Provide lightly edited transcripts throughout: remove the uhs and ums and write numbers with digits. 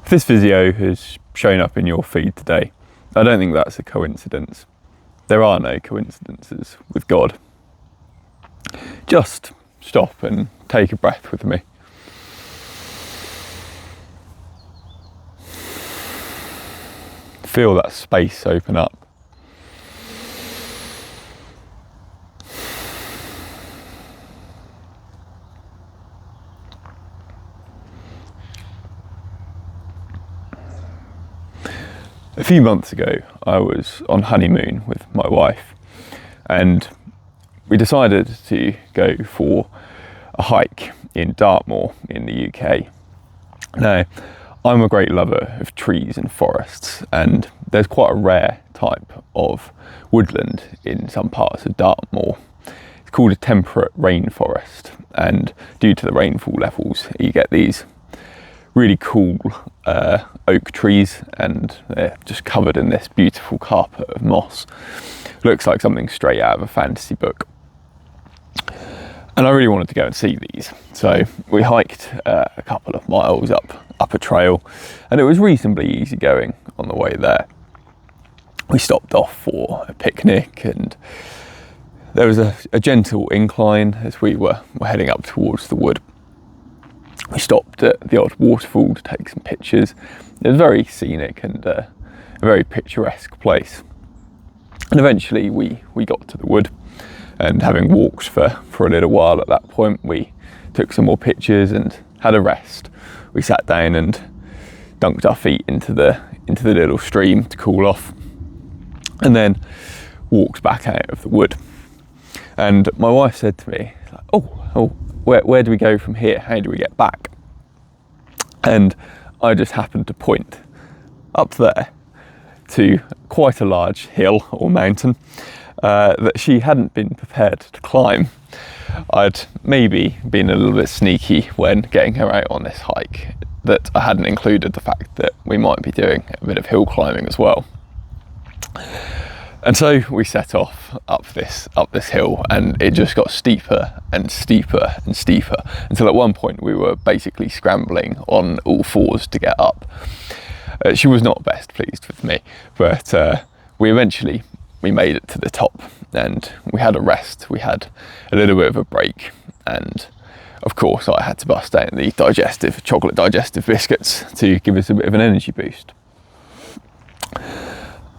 If this video has shown up in your feed today, I don't think that's a coincidence. There are no coincidences with God. Just stop and take a breath with me. Feel that space open up. A few months ago, I was on honeymoon with my wife, and we decided to go for a hike in Dartmoor in the UK. Now, I'm a great lover of trees and forests, and there's quite a rare type of woodland in some parts of Dartmoor. It's called a temperate rainforest, and due to the rainfall levels, you get these really cool oak trees, and they're just covered in this beautiful carpet of moss. Looks like something straight out of a fantasy book. And I really wanted to go and see these. So we hiked a couple of miles up a trail, and it was reasonably easy going on the way there. We stopped off for a picnic, and there was a gentle incline as we were heading up towards the wood. We stopped at the odd waterfall to take some pictures. It was very scenic and a very picturesque place. And eventually we got to the wood, and having walked for a little while at that point, we took some more pictures and had a rest. We sat down and dunked our feet into the little stream to cool off, and then walked back out of the wood. And my wife said to me, where do we go from here? How do we get back? And I just happened to point up there to quite a large hill or mountain that she hadn't been prepared to climb. I'd maybe been a little bit sneaky when getting her out on this hike, that I hadn't included the fact that we might be doing a bit of hill climbing as well. And so we set off up this hill, and it just got steeper and steeper and steeper, until at one point we were basically scrambling on all fours to get up. She was not best pleased with me, but we eventually made it to the top, and we had a rest. We had a little bit of a break, and of course I had to bust out the chocolate digestive biscuits to give us a bit of an energy boost.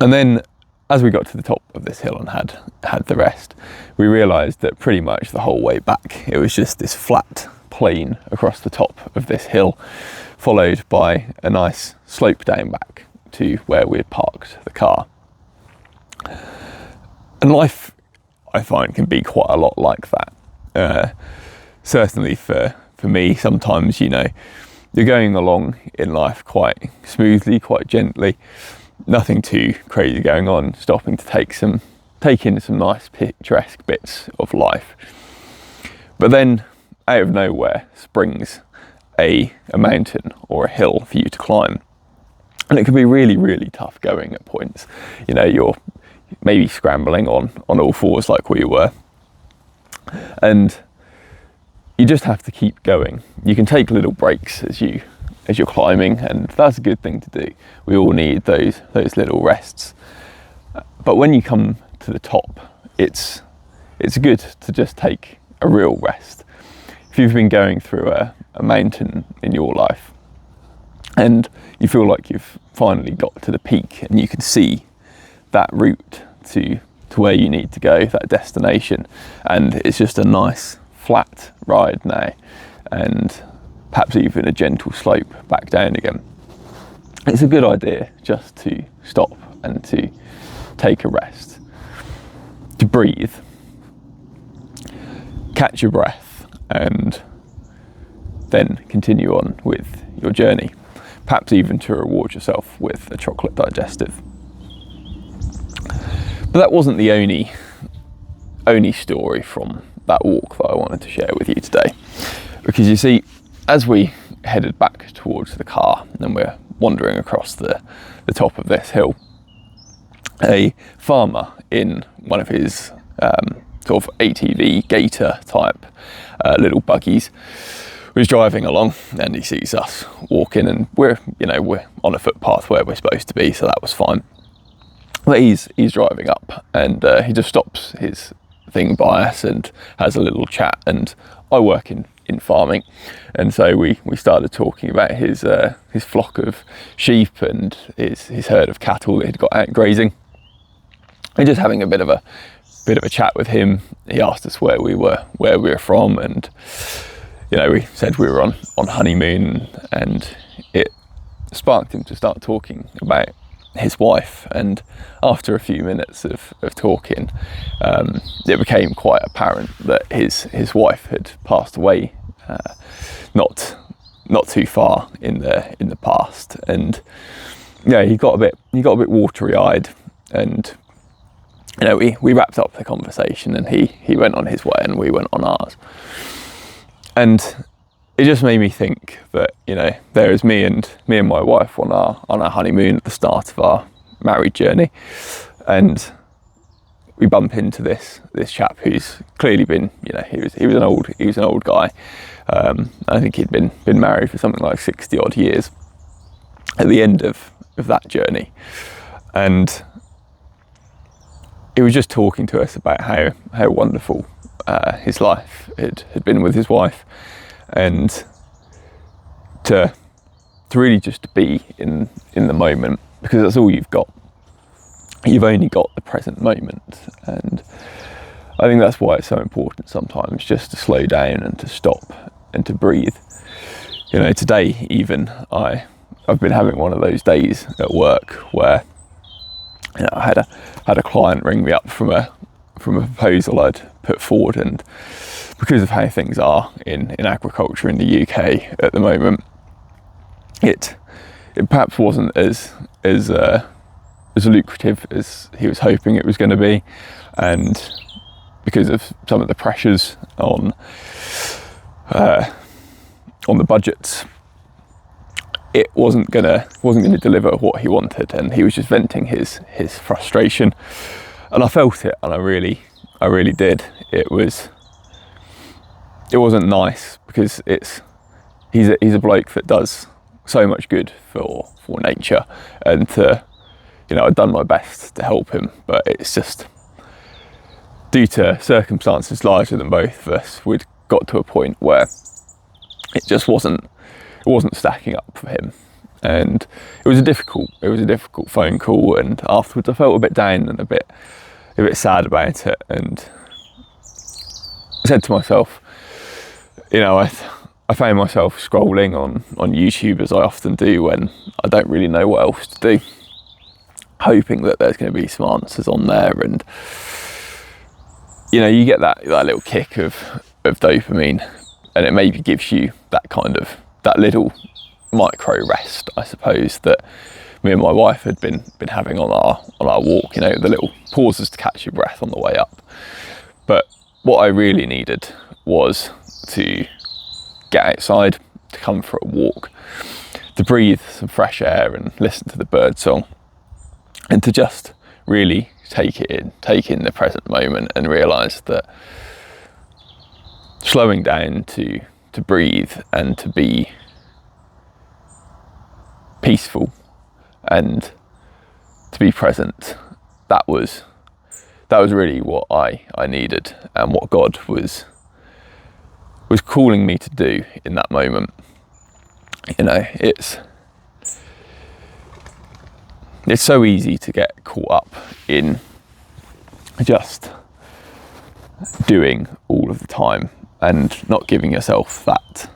And then, as we got to the top of this hill and had the rest, we realised that pretty much the whole way back it was just this flat plain across the top of this hill, followed by a nice slope down back to where we had parked the car. And life, I find, can be quite a lot like that. Certainly for me, sometimes, you're going along in life quite smoothly, quite gently. Nothing too crazy going on, stopping to take in some nice picturesque bits of life. But then, out of nowhere, springs a mountain or a hill for you to climb. And it can be really, really tough going at points. You're maybe scrambling on all fours like we were. And you just have to keep going. You can take little breaks as you're climbing, and that's a good thing to do. We all need those little rests. But when you come to the top, it's good to just take a real rest. If you've been going through a mountain in your life, and you feel like you've finally got to the peak, and you can see that route to where you need to go, that destination, and it's just a nice flat ride now, and perhaps even a gentle slope back down again. It's a good idea just to stop and to take a rest, to breathe, catch your breath, and then continue on with your journey, perhaps even to reward yourself with a chocolate digestive. But that wasn't the only story from that walk that I wanted to share with you today, because you see, as we headed back towards the car and we're wandering across the top of this hill, a farmer in one of his sort of ATV gator type little buggies was driving along and he sees us walking, and we're on a footpath where we're supposed to be, so that was fine. But he's driving up, and he just stops his thing by us and has a little chat. And I work in farming, and so we started talking about his flock of sheep and his herd of cattle that he'd got out grazing, and just having a bit of a chat with him. He asked us where we were from, and we said we were on honeymoon, and it sparked him to start talking about his wife. And after a few minutes of talking, it became quite apparent that his wife had passed away not too far in the past. And he got a bit watery-eyed, and we wrapped up the conversation, and he went on his way and we went on ours. And it just made me think that there is me and my wife on our honeymoon at the start of our married journey, and we bump into this chap who's clearly been he was an old guy. I think he'd been married for something like 60 odd years at the end of that journey, and he was just talking to us about how wonderful his life had been with his wife, and to really just be in the moment, because that's all you've got. You've only got the present moment, and I think that's why it's so important sometimes just to slow down and to stop and to breathe. Today even I've been having one of those days at work where I had a client ring me up from a proposal I'd put forward, and because of how things are in agriculture in the UK at the moment, it perhaps wasn't as lucrative as he was hoping it was going to be, and because of some of the pressures on the budgets, it wasn't gonna deliver what he wanted, and he was just venting his frustration, and I felt it, and I really did. It wasn't nice, because he's a bloke that does so much good for nature, and I'd done my best to help him, but it's just due to circumstances larger than both of us, we'd got to a point where it just wasn't stacking up for him, and it was a difficult phone call. And afterwards I felt a bit down and a bit sad about it, and I said to myself, I found myself scrolling on YouTube, as I often do when I don't really know what else to do, hoping that there's going to be some answers on there. And you get that little kick of dopamine, and it maybe gives you that little micro rest, I suppose, that me and my wife had been having on our walk, the little pauses to catch your breath on the way up. But what I really needed was to get outside, to come for a walk, to breathe some fresh air and listen to the bird song, and to just really take in the present moment, and realise that slowing down to breathe and to be peaceful and to be present, that was really what I needed, and what God was calling me to do in that moment. It's so easy to get caught up in just doing all of the time and not giving yourself that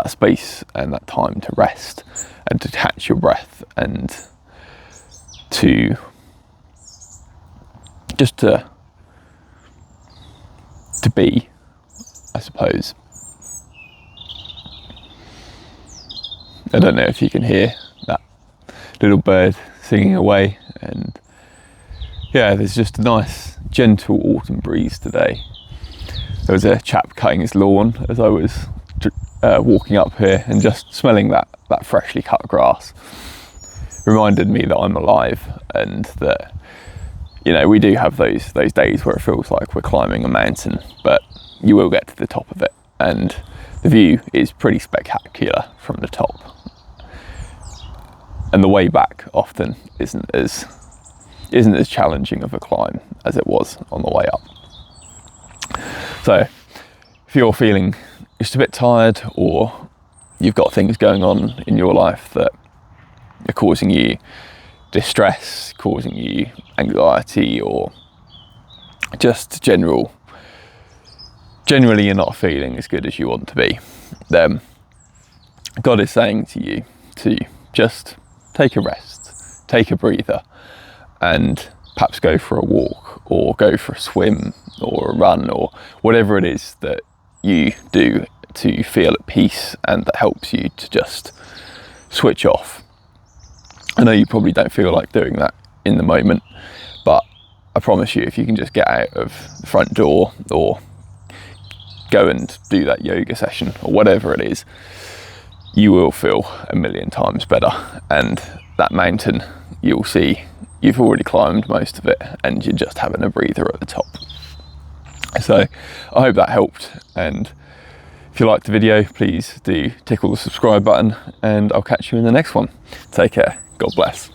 space and that time to rest and to catch your breath, and to be, I suppose. I don't know if you can hear that little bird singing away, and there's just a nice gentle autumn breeze today. There was a chap cutting his lawn as I was walking up here, and just smelling that freshly cut grass reminded me that I'm alive, and that we do have those days where it feels like we're climbing a mountain, but you will get to the top of it, and the view is pretty spectacular from the top. And the way back often isn't as challenging of a climb as it was on the way up. So if you're feeling just a bit tired, or you've got things going on in your life that are causing you distress, causing you anxiety, or just generally you're not feeling as good as you want to be, then God is saying to you to just take a rest, take a breather, and perhaps go for a walk, or go for a swim, or a run, or whatever it is that you do to feel at peace and that helps you to just switch off. I know you probably don't feel like doing that in the moment, but I promise you, if you can just get out of the front door or go and do that yoga session or whatever it is, you will feel a million times better. And that mountain, you'll see you've already climbed most of it and you're just having a breather at the top. So I hope that helped, and if you liked the video, please do tickle the subscribe button, and I'll catch you in the next one. Take care. God bless.